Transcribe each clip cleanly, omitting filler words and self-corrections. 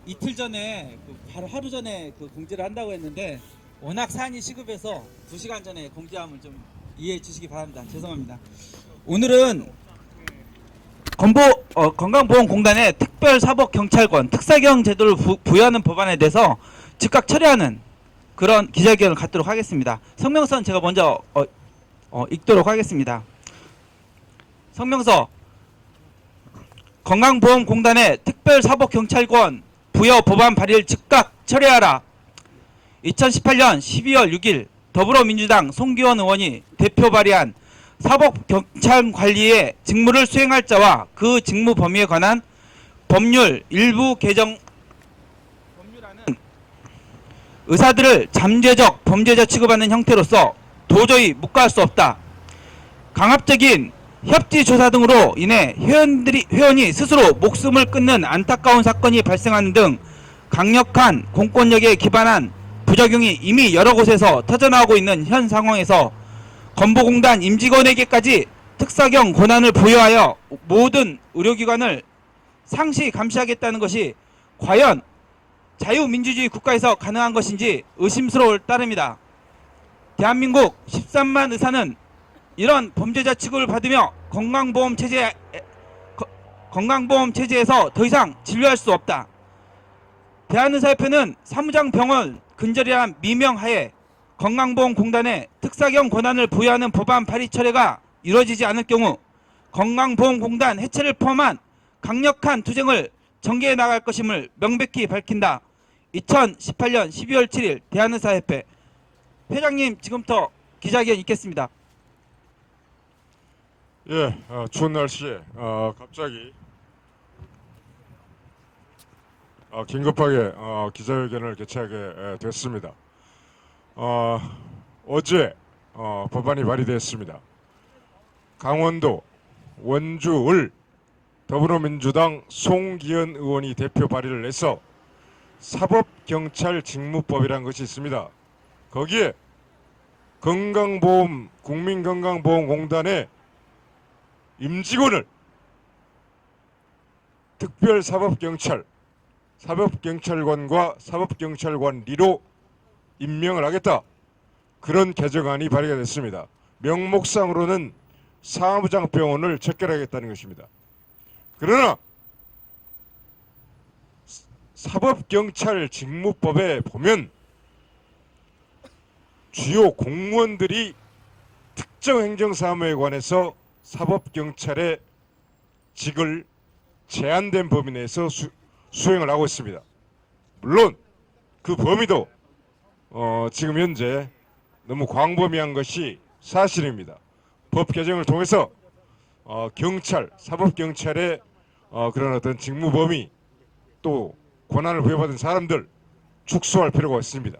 이틀 전에 바로 하루 전에 공지를 한다고 했는데 워낙 사안이 시급해서 2시간 전에 공지함을 좀 이해해 주시기 바랍니다. 죄송합니다. 오늘은 건강보험공단의 특별사법경찰권 특사경 제도를 부여하는 법안에 대해서 즉각 처리하는 그런 기자회견을 갖도록 하겠습니다. 성명서는 제가 먼저 읽도록 하겠습니다. 성명서. 건강보험공단의 특별사법경찰권 부여 법안 발의를 즉각 처리하라. 2018년 12월 6일 더불어민주당 송기원 의원이 대표 발의한 사법경찰관리의 직무를 수행할 자와 그 직무 범위에 관한 법률 일부 개정 법률안은 의사들을 잠재적 범죄자 취급하는 형태로서 도저히 묵과할 수 없다. 강압적인 협지 조사 등으로 인해 회원이 스스로 목숨을 끊는 안타까운 사건이 발생하는 등 강력한 공권력에 기반한 부작용이 이미 여러 곳에서 터져나오고 있는 현 상황에서 건보공단 임직원에게까지 특사경 권한을 부여하여 모든 의료기관을 상시 감시하겠다는 것이 과연 자유민주주의 국가에서 가능한 것인지 의심스러울 따름이다. 대한민국 13만 의사는 이런 범죄자 취급을 받으며 건강보험 체제에서 더 이상 진료할 수 없다. 대한의사협회는 사무장병원 근절이란 미명하에 건강보험공단에 특사경 권한을 부여하는 법안 발의 철회가 이루어지지 않을 경우 건강보험공단 해체를 포함한 강력한 투쟁을 전개해 나갈 것임을 명백히 밝힌다. 2018년 12월 7일 대한의사협회. 회장님, 지금부터 기자회견 있겠습니다. 예, 추운 날씨에 갑자기 긴급하게 기자회견을 개최하게 됐습니다. 어제 법안이 발의됐습니다. 강원도 원주을 더불어민주당 송기현 의원이 대표 발의를 해서 사법경찰 직무법이라는 것이 있습니다. 거기에 국민건강보험공단의 임직원을 사법경찰관과 사법경찰관리로 임명을 하겠다. 그런 개정안이 발의가 됐습니다. 명목상으로는 사무장병원을 척결하겠다는 것입니다. 그러나 사법경찰 직무법에 보면 주요 공무원들이 특정 행정사무에 관해서 사법경찰의 직을 제한된 범위 내에서 수행을 하고 있습니다. 물론 그 범위도 지금 현재 너무 광범위한 것이 사실입니다. 법 개정을 통해서 사법경찰의 그런 어떤 직무 범위 또 권한을 부여받은 사람들 축소할 필요가 있습니다.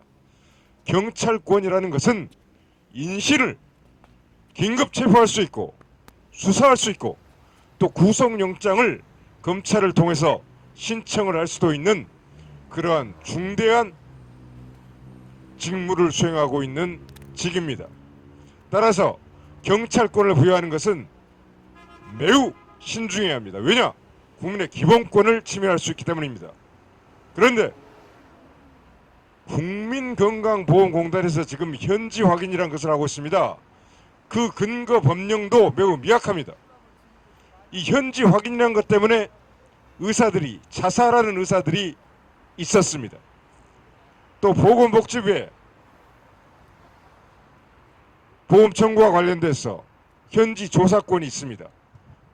경찰권이라는 것은 인신을 긴급 체포할 수 있고 수사할 수 있고 또 구속영장을 검찰을 통해서 신청을 할 수도 있는 그러한 중대한 직무를 수행하고 있는 직입니다. 따라서 경찰권을 부여하는 것은 매우 신중해야 합니다. 왜냐? 국민의 기본권을 침해할 수 있기 때문입니다. 그런데 국민건강보험공단에서 지금 현지 확인이라는 것을 하고 있습니다. 그 근거 법령도 매우 미약합니다. 이 현지 확인이라는 것 때문에 자살하는 의사들이 있었습니다. 또 보건복지부에 보험 청구와 관련돼서 현지 조사권이 있습니다.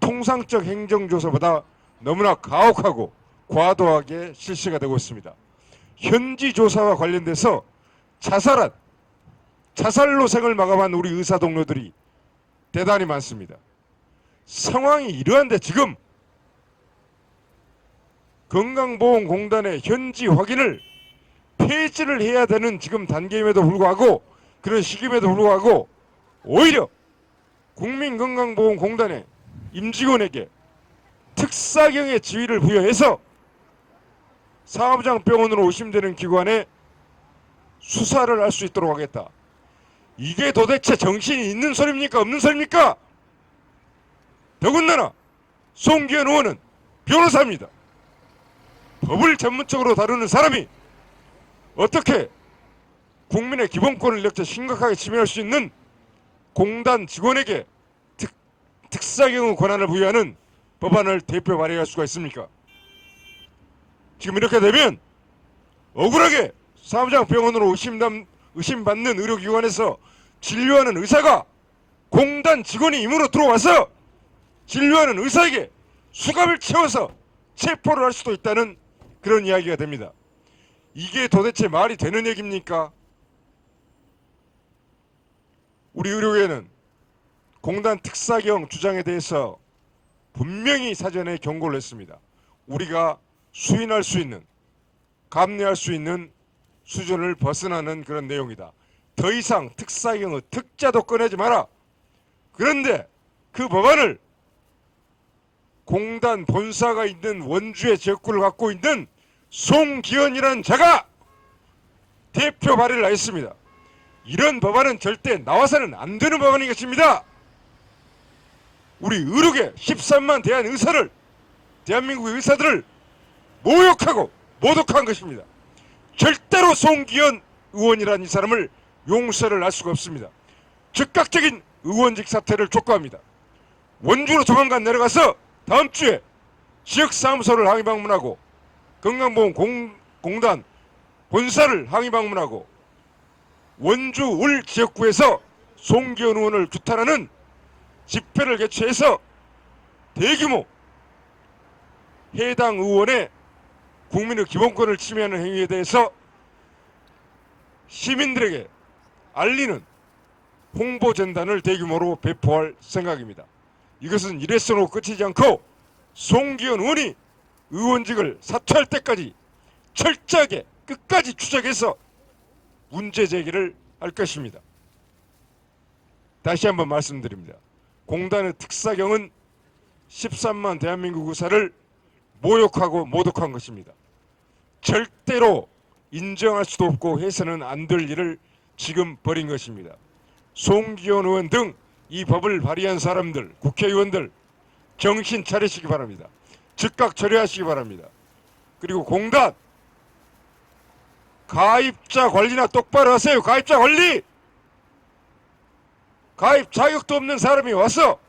통상적 행정조사보다 너무나 가혹하고 과도하게 실시가 되고 있습니다. 현지 조사와 관련돼서 자살로 생을 마감한 우리 의사 동료들이 대단히 많습니다. 상황이 이러한데 지금 건강보험공단의 현지 확인을 폐지를 해야 되는 지금 단계임에도 불구하고 그런 시기임에도 불구하고 오히려 국민건강보험공단의 임직원에게 특사경의 지위를 부여해서 사무장병원으로 의심되는 기관에 수사를 할 수 있도록 하겠다. 이게 도대체 정신이 있는 소리입니까? 없는 소리입니까? 더군다나 송기현 의원은 변호사입니다. 법을 전문적으로 다루는 사람이 어떻게 국민의 기본권을 이렇게 심각하게 침해할 수 있는 공단 직원에게 특사경의 권한을 부여하는 법안을 대표 발의할 수가 있습니까? 지금 이렇게 되면 억울하게 사무장병원으로 의심받는 의료기관에서 진료하는 의사가 공단 직원이 임으로 들어와서 진료하는 의사에게 수갑을 채워서 체포를 할 수도 있다는 그런 이야기가 됩니다. 이게 도대체 말이 되는 얘기입니까? 우리 의료계는 공단 특사경 주장에 대해서 분명히 사전에 경고를 했습니다. 우리가 수인할 수 있는, 감내할 수 있는 수준을 벗어나는 그런 내용이다. 더 이상 특사경의 특자도 꺼내지 마라. 그런데 그 법안을 공단 본사가 있는 원주의 지역구를 갖고 있는 송기현이라는 자가 대표 발의를 했습니다. 이런 법안은 절대 나와서는 안 되는 법안인 것입니다. 우리 의료계 13만 대한민국의 의사들을 모욕하고 모독한 것입니다. 절대로 송기현 의원이라는 이 사람을 용서를 할 수가 없습니다. 즉각적인 의원직 사퇴를 촉구합니다. 원주로 조만간 내려가서 다음 주에 지역사무소를 항의 방문하고 건강보험공단 본사를 항의 방문하고 원주 울 지역구에서 송기현 의원을 규탄하는 집회를 개최해서 대규모 해당 의원의 국민의 기본권을 침해하는 행위에 대해서 시민들에게 알리는 홍보전단을 대규모로 배포할 생각입니다. 이것은 이래서로 끝이지 않고 송기현 의원이 의원직을 사퇴할 때까지 철저하게 끝까지 추적해서 문제 제기를 할 것입니다. 다시 한번 말씀드립니다. 공단의 특사경은 13만 대한민국 의사를 모욕하고 모독한 것입니다. 절대로 인정할 수도 없고 해서는 안 될 일을 지금 벌인 것입니다. 송기현 의원 등 이 법을 발의한 사람들, 국회의원들 정신 차리시기 바랍니다. 즉각 처리하시기 바랍니다. 그리고 공단 가입자 관리나 똑바로 하세요. 가입자 관리! 가입 자격도 없는 사람이 와서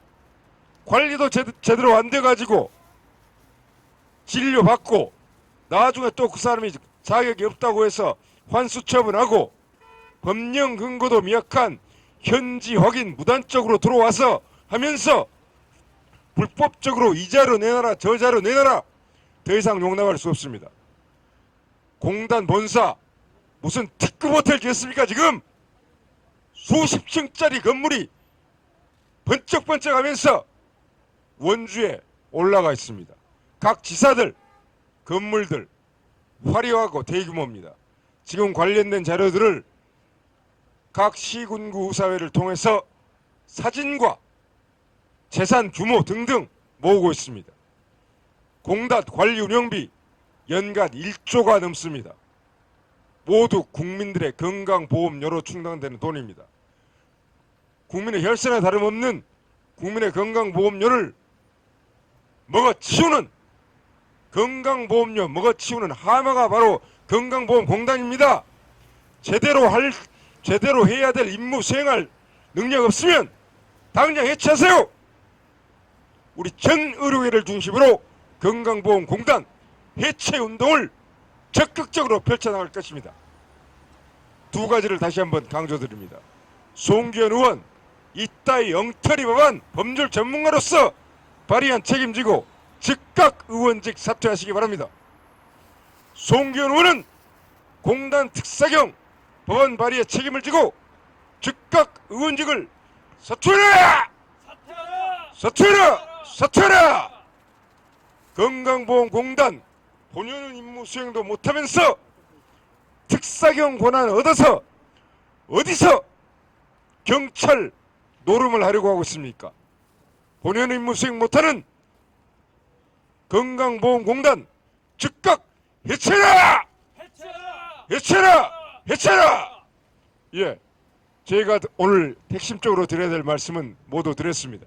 관리도 제대로 안 돼가지고 진료받고 나중에 또 그 사람이 자격이 없다고 해서 환수 처분하고 법령 근거도 미약한 현지 확인 무단적으로 들어와서 하면서 불법적으로 이 자료 내놔라 저 자료 내놔라 더 이상 용납할 수 없습니다. 공단 본사 무슨 특급 호텔 지었습니까? 지금 수십 층짜리 건물이 번쩍번쩍하면서 원주에 올라가 있습니다. 각 지사들 건물들 화려하고 대규모입니다. 지금 관련된 자료들을 각 시군구 의사회를 통해서 사진과 재산 규모 등등 모으고 있습니다. 공단 관리 운영비 연간 1조가 넘습니다. 모두 국민들의 건강보험료로 충당되는 돈입니다. 국민의 혈세나 다름없는 국민의 건강보험료를 먹어치우는 건강보험료 먹어치우는 하마가 바로 건강보험공단입니다. 제대로 해야 될 임무 수행할 능력 없으면 당장 해체하세요. 우리 전 의료계를 중심으로 건강보험공단 해체 운동을 적극적으로 펼쳐나갈 것입니다. 두 가지를 다시 한번 강조드립니다. 송기현 의원 이따위 엉터리 법안 법률 전문가로서 발의한 책임지고 즉각 의원직 사퇴하시기 바랍니다. 송기현 의원은 공단 특사경 법안 발의에 책임을 지고 즉각 의원직을 사퇴하라! 사퇴하라! 건강보험공단 본연의 임무 수행도 못하면서 특사경 권한을 얻어서 어디서 경찰 노름을 하려고 하고 있습니까? 본연의 임무 수행 못하는 건강보험공단 즉각 해체라! 예, 제가 오늘 핵심적으로 드려야 될 말씀은 모두 드렸습니다.